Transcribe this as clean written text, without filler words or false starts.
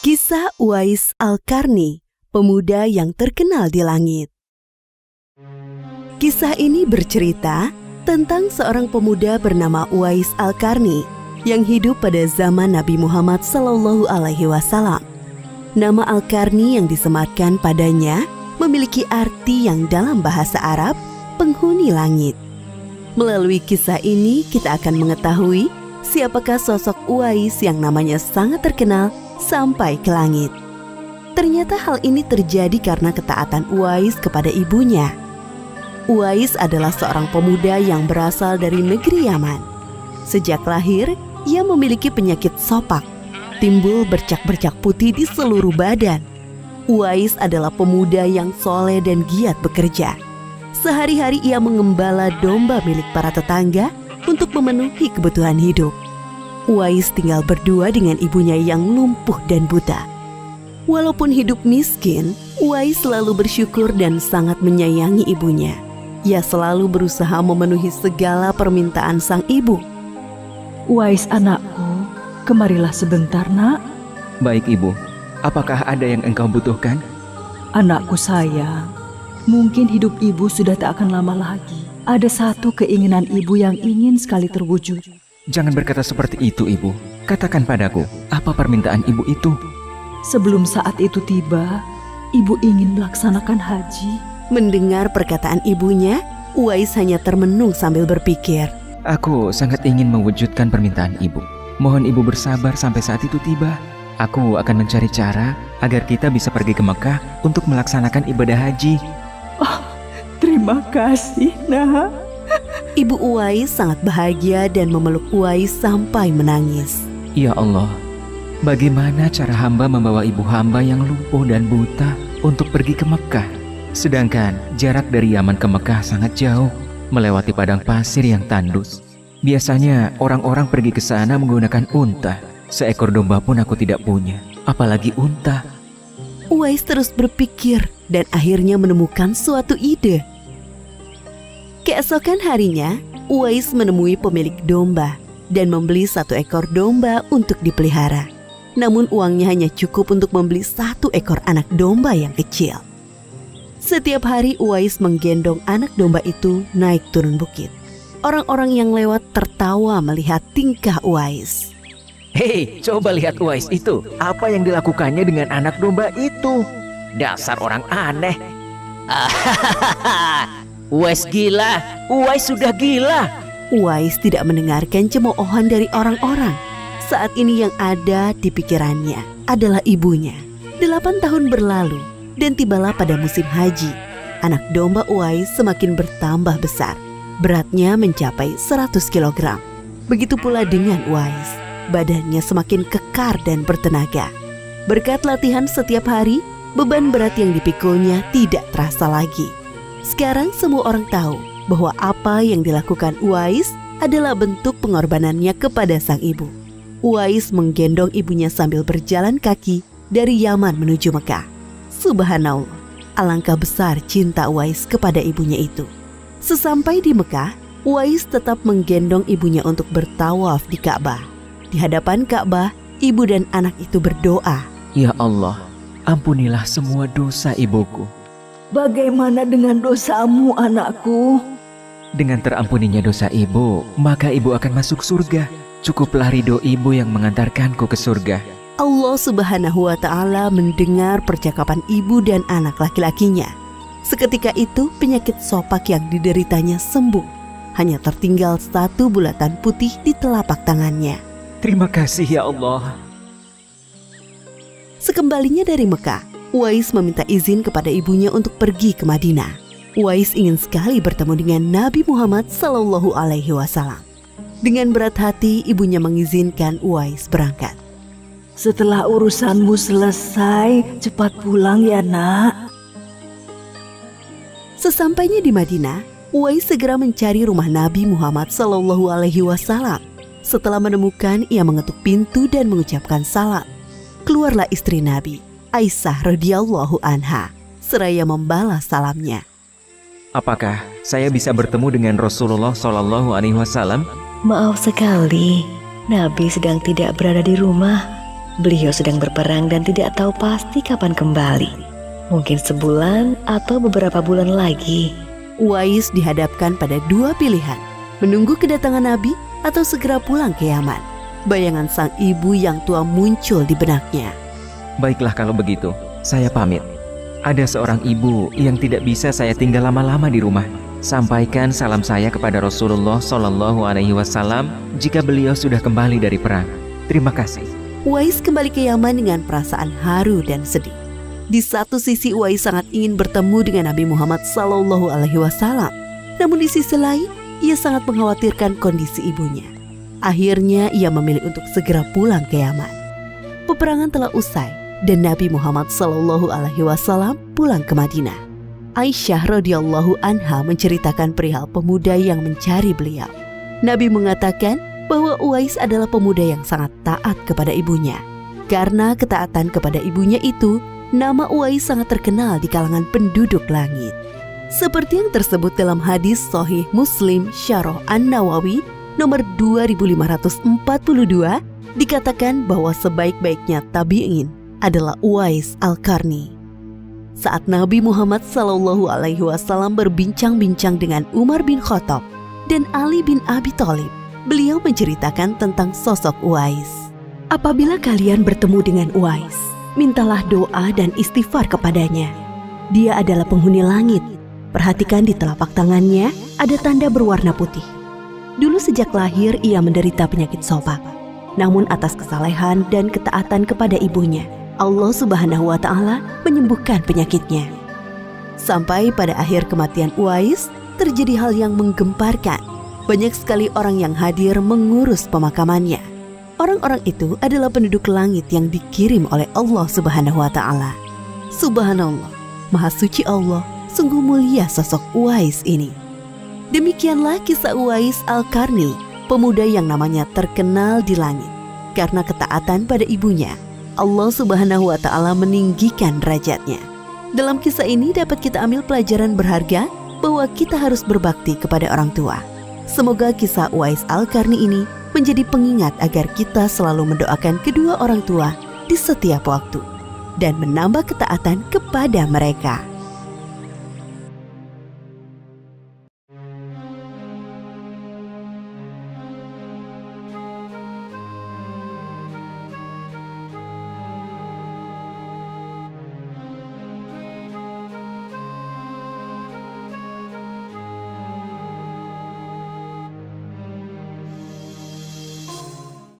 Kisah Uwais Al-Qarni, pemuda yang terkenal di langit. Kisah ini bercerita tentang seorang pemuda bernama Uwais Al-Qarni yang hidup pada zaman Nabi Muhammad SAW. Nama Al-Qarni yang disematkan padanya memiliki arti yang dalam bahasa Arab, penghuni langit. Melalui kisah ini kita akan mengetahui siapakah sosok Uwais yang namanya sangat terkenal sampai ke langit. Ternyata hal ini terjadi karena ketaatan Uwais kepada ibunya. Uwais adalah seorang pemuda yang berasal dari negeri Yaman. Sejak lahir, ia memiliki penyakit sopak, timbul bercak-bercak putih di seluruh badan. Uwais adalah pemuda yang soleh dan giat bekerja. Sehari-hari ia mengembala domba milik para tetangga untuk memenuhi kebutuhan hidup. Uwais tinggal berdua dengan ibunya yang lumpuh dan buta. Walaupun hidup miskin, Uwais selalu bersyukur dan sangat menyayangi ibunya. Ia selalu berusaha memenuhi segala permintaan sang ibu. Uwais anakku, kemarilah sebentar nak. Baik ibu, apakah ada yang engkau butuhkan? Anakku sayang, mungkin hidup ibu sudah tak akan lama lagi. Ada satu keinginan ibu yang ingin sekali terwujud. Jangan berkata seperti itu ibu. Katakan padaku, apa permintaan ibu itu? Sebelum saat itu tiba, ibu ingin melaksanakan haji. Mendengar perkataan ibunya, Uwais hanya termenung sambil berpikir. Aku sangat ingin mewujudkan permintaan ibu. Mohon ibu bersabar sampai saat itu tiba. Aku akan mencari cara agar kita bisa pergi ke Mekah untuk melaksanakan ibadah haji. Oh, terima kasih nak. Ibu Uwais sangat bahagia dan memeluk Uwais sampai menangis. Ya Allah, bagaimana cara hamba membawa ibu hamba yang lumpuh dan buta untuk pergi ke Mekah? Sedangkan jarak dari Yaman ke Mekah sangat jauh, melewati padang pasir yang tandus. Biasanya orang-orang pergi ke sana menggunakan unta. Seekor domba pun aku tidak punya, apalagi unta. Uwais terus berpikir dan akhirnya menemukan suatu ide. Keesokan harinya, Uwais menemui pemilik domba dan membeli 1 ekor domba untuk dipelihara. Namun uangnya hanya cukup untuk membeli 1 ekor anak domba yang kecil. Setiap hari Uwais menggendong anak domba itu naik turun bukit. Orang-orang yang lewat tertawa melihat tingkah Uwais. Hei, coba lihat Uwais itu. Apa yang dilakukannya dengan anak domba itu? Dasar orang aneh. Uwais gila, Uwais sudah gila. Uwais tidak mendengarkan cemoohan dari orang-orang. Saat ini yang ada di pikirannya adalah ibunya. 8 tahun berlalu dan tibalah pada musim haji. Anak domba Uwais semakin bertambah besar. Beratnya mencapai 100 kg. Begitu pula dengan Uwais. Badannya semakin kekar dan bertenaga. Berkat latihan setiap hari, beban berat yang dipikulnya tidak terasa lagi. Sekarang semua orang tahu bahwa apa yang dilakukan Uwais adalah bentuk pengorbanannya kepada sang ibu. Uwais menggendong ibunya sambil berjalan kaki dari Yaman menuju Mekah. Subhanallah, alangkah besar cinta Uwais kepada ibunya itu. Sesampai di Mekah, Uwais tetap menggendong ibunya untuk bertawaf di Ka'bah. Di hadapan Ka'bah, ibu dan anak itu berdoa. Ya Allah, ampunilah semua dosa ibuku. Bagaimana dengan dosamu anakku? Dengan terampuninya dosa ibu, maka ibu akan masuk surga. Cukuplah ridho ibu yang mengantarkanku ke surga. Allah Subhanahu wa Ta'ala mendengar percakapan ibu dan anak laki-lakinya. Seketika itu penyakit sopak yang dideritanya sembuh. Hanya tertinggal 1 bulatan putih di telapak tangannya. Terima kasih ya Allah. Sekembalinya dari Mekah, Uwais meminta izin kepada ibunya untuk pergi ke Madinah. Uwais ingin sekali bertemu dengan Nabi Muhammad SAW. Dengan berat hati, ibunya mengizinkan Uwais berangkat. Setelah urusanmu selesai, cepat pulang ya nak. Sesampainya di Madinah, Uwais segera mencari rumah Nabi Muhammad SAW. Setelah menemukan, ia mengetuk pintu dan mengucapkan salam. Keluarlah istri Nabi, Aisyah radhiyallahu anha, seraya membalas salamnya. Apakah saya bisa bertemu dengan Rasulullah SAW? Maaf sekali, Nabi sedang tidak berada di rumah. Beliau sedang berperang dan tidak tahu pasti kapan kembali. Mungkin sebulan atau beberapa bulan lagi. Uwais dihadapkan pada dua pilihan, menunggu kedatangan Nabi atau segera pulang ke Yaman. Bayangan sang ibu yang tua muncul di benaknya. Baiklah kalau begitu, saya pamit. Ada seorang ibu yang tidak bisa saya tinggal lama-lama di rumah. Sampaikan salam saya kepada Rasulullah SAW jika beliau sudah kembali dari perang. Terima kasih. Uwais kembali ke Yaman dengan perasaan haru dan sedih. Di satu sisi Uwais sangat ingin bertemu dengan Nabi Muhammad SAW. Namun di sisi lain, ia sangat mengkhawatirkan kondisi ibunya. Akhirnya ia memilih untuk segera pulang ke Yaman. Peperangan telah usai dan Nabi Muhammad SAW pulang ke Madinah. Aisyah radhiyallahu anha menceritakan perihal pemuda yang mencari beliau. Nabi mengatakan bahwa Uwais adalah pemuda yang sangat taat kepada ibunya. Karena ketaatan kepada ibunya itu, nama Uwais sangat terkenal di kalangan penduduk langit. Seperti yang tersebut dalam hadis Sahih Muslim Syarah An-Nawawi nomor 2542, dikatakan bahwa sebaik-baiknya tabi'in adalah Uwais Al-Qarni. Saat Nabi Muhammad SAW berbincang-bincang dengan Umar bin Khattab dan Ali bin Abi Thalib, beliau menceritakan tentang sosok Uwais. Apabila kalian bertemu dengan Uwais, mintalah doa dan istighfar kepadanya. Dia adalah penghuni langit. Perhatikan di telapak tangannya ada tanda berwarna putih. Dulu sejak lahir ia menderita penyakit sopak. Namun atas kesalehan dan ketaatan kepada ibunya, Allah Subhanahu wa Ta'ala menyembuhkan penyakitnya. Sampai pada akhir kematian Uwais, terjadi hal yang menggemparkan. Banyak sekali orang yang hadir mengurus pemakamannya. Orang-orang itu adalah penduduk langit yang dikirim oleh Allah Subhanahu wa Ta'ala. Subhanallah, Maha Suci Allah, sungguh mulia sosok Uwais ini. Demikianlah kisah Uwais Al-Qarni, pemuda yang namanya terkenal di langit. Karena ketaatan pada ibunya, Allah Subhanahu wa Ta'ala meninggikan derajatnya. Dalam kisah ini dapat kita ambil pelajaran berharga bahwa kita harus berbakti kepada orang tua. Semoga kisah Uwais Al-Qarni ini menjadi pengingat agar kita selalu mendoakan kedua orang tua di setiap waktu dan menambah ketaatan kepada mereka.